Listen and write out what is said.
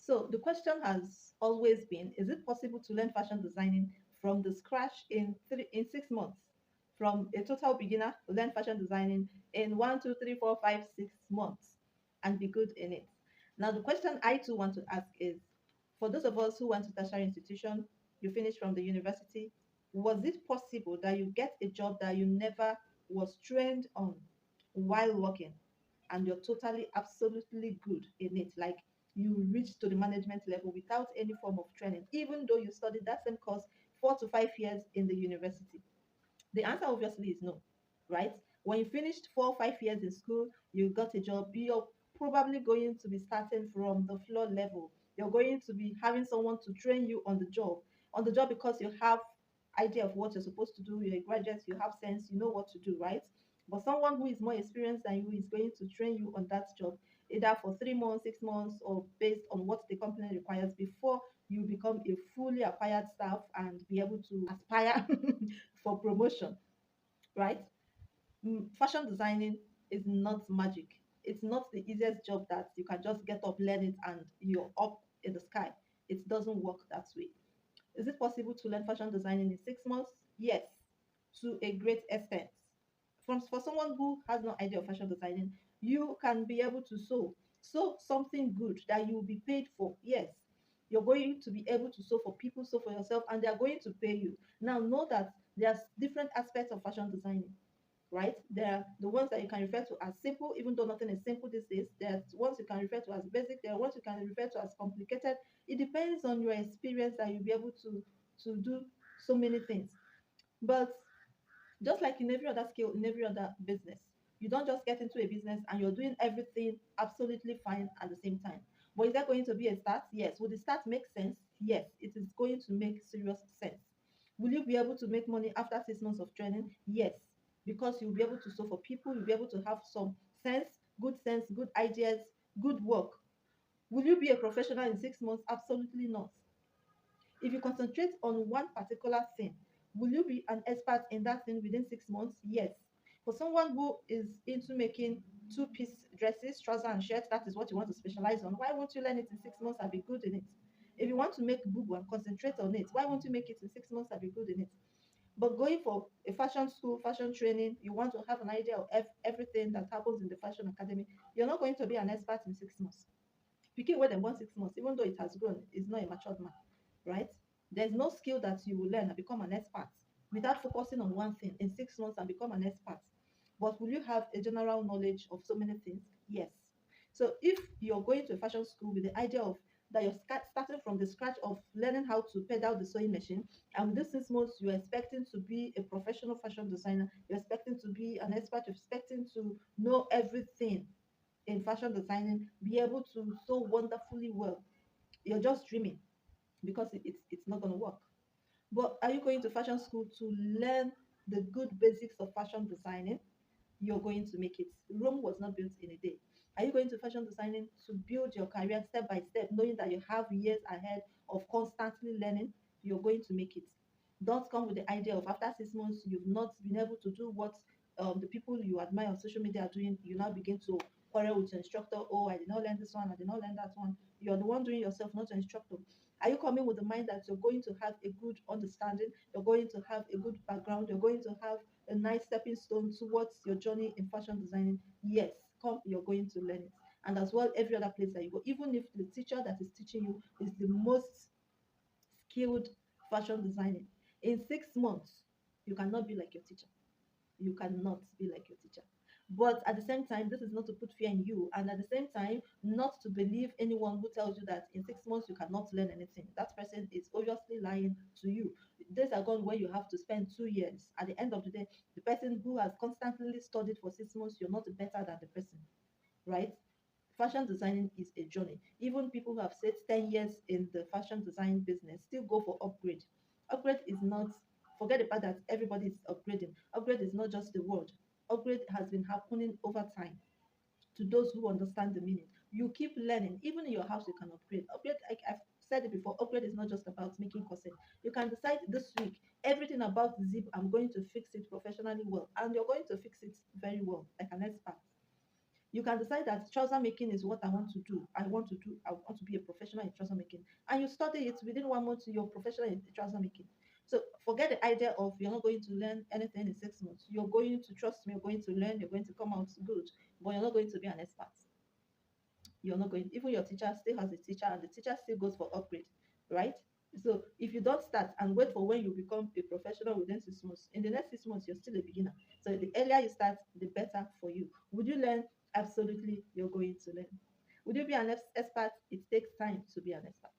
So the question has always been, is it possible to learn fashion designing from the scratch in 6 months? From a total beginner, learn fashion designing in 1, 2, 3, 4, 5, 6 months and be good in it. Now the question I too want to ask is, for those of us who went to tertiary institution, you finished from the university, was it possible that you get a job that you never was trained on while working, and you're totally absolutely good in it, like you reach to the management level without any form of training, even though you studied that same course 4 to 5 years in the university? The answer obviously is no, right? When you finished 4 or 5 years in school, you got a job, you're probably going to be starting from the floor level. You're going to be having someone to train you on the job because you have idea of what you're supposed to do. You're a graduate, you have sense, you know what to do, right? But someone who is more experienced than you is going to train you on that job, either for 3 months, 6 months, or based on what the company requires before you become a fully acquired staff and be able to aspire for promotion, right? Fashion designing is not magic. It's not the easiest job that you can just get up, learn it, and you're up in the sky. It doesn't work that way. Is it possible to learn fashion designing in 6 months? Yes, to a great extent. For someone who has no idea of fashion designing, you can be able to sew something good that you will be paid for. Yes, you're going to be able to sew for people, sew for yourself, and they are going to pay you. Now, know that there's different aspects of fashion designing, right? There are the ones that you can refer to as simple, even though nothing is simple these days. There are ones you can refer to as basic. There are ones you can refer to as complicated. It depends on your experience that you'll be able to do so many things. But just like in every other skill, in every other business, you don't just get into a business and you're doing everything absolutely fine at the same time. But is that going to be a start? Yes. Will the start make sense? Yes, it is going to make serious sense. Will you be able to make money after 6 months of training? Yes, because you'll be able to solve for people, you'll be able to have some sense, good ideas, good work. Will you be a professional in 6 months? Absolutely not. If you concentrate on one particular thing, will you be an expert in that thing within 6 months? Yes. For someone who is into making two-piece dresses, trousers, and shirts, that is what you want to specialize on. Why won't you learn it in 6 months and be good in it? If you want to make bubu and concentrate on it, why won't you make it in 6 months and be good in it? But going for a fashion school, fashion training, you want to have an idea of everything that happens in the fashion academy, you're not going to be an expert in 6 months. Pikin wey dem born 6 months, even though it has grown, is not a matured man, right? There's no skill that you will learn and become an expert without focusing on one thing in 6 months and become an expert. But will you have a general knowledge of so many things? Yes. So if you're going to a fashion school with the idea of that you're starting from the scratch of learning how to pedal the sewing machine, and with this 6 months you're expecting to be a professional fashion designer, you're expecting to be an expert, you're expecting to know everything in fashion designing, be able to sew wonderfully well, you're just dreaming, because it's not going to work. But are you going to fashion school to learn the good basics of fashion designing? You're going to make it. Rome was not built in a day. Are you going to fashion designing to build your career step by step, knowing that you have years ahead of constantly learning? You're going to make it. Don't come with the idea of after 6 months you've not been able to do what the people you admire on social media are doing. You now begin to quarrel with your instructor. Oh, I did not learn this one, I did not learn that one. You're the one doing yourself, not your instructor. Are you coming with the mind that you're going to have a good understanding, you're going to have a good background, you're going to have a nice stepping stone towards your journey in fashion designing? Yes, come, you're going to learn it. And as well, every other place that you go, even if the teacher that is teaching you is the most skilled fashion designing, in 6 months, you cannot be like your teacher. You cannot be like your teacher. But at the same time, this is not to put fear in you, and at the same time, not to believe anyone who tells you that in 6 months you cannot learn anything. That person is obviously lying to you. Days are gone where you have to spend 2 years. At the end of the day, the person who has constantly studied for 6 months, you're not better than the person, right? Fashion designing is a journey. Even people who have stayed 10 years in the fashion design business still go for upgrade. Upgrade is not, forget the fact that everybody is upgrading. Upgrade is not just the word. Upgrade has been happening over time to those who understand the meaning. You keep learning. Even in your house, you can upgrade. Upgrade, like I've said it before, upgrade is not just about making corset. You can decide this week, everything about zip, I'm going to fix it professionally well. And you're going to fix it very well, like an expert. You can decide that trouser making is what I want to do. I want to do. I want to be a professional in trouser making, and you study it within 1 month. You're professional in trouser making. So forget the idea of you're not going to learn anything in 6 months. You're going to trust me. You're going to learn. You're going to come out good, but you're not going to be an expert. You're not going. Even your teacher still has a teacher, and the teacher still goes for upgrade, right? So if you don't start and wait for when you become a professional within 6 months, in the next 6 months you're still a beginner. So the earlier you start, the better for you. Would you learn? Absolutely, you're going to learn. Would you be an expert? It takes time to be an expert.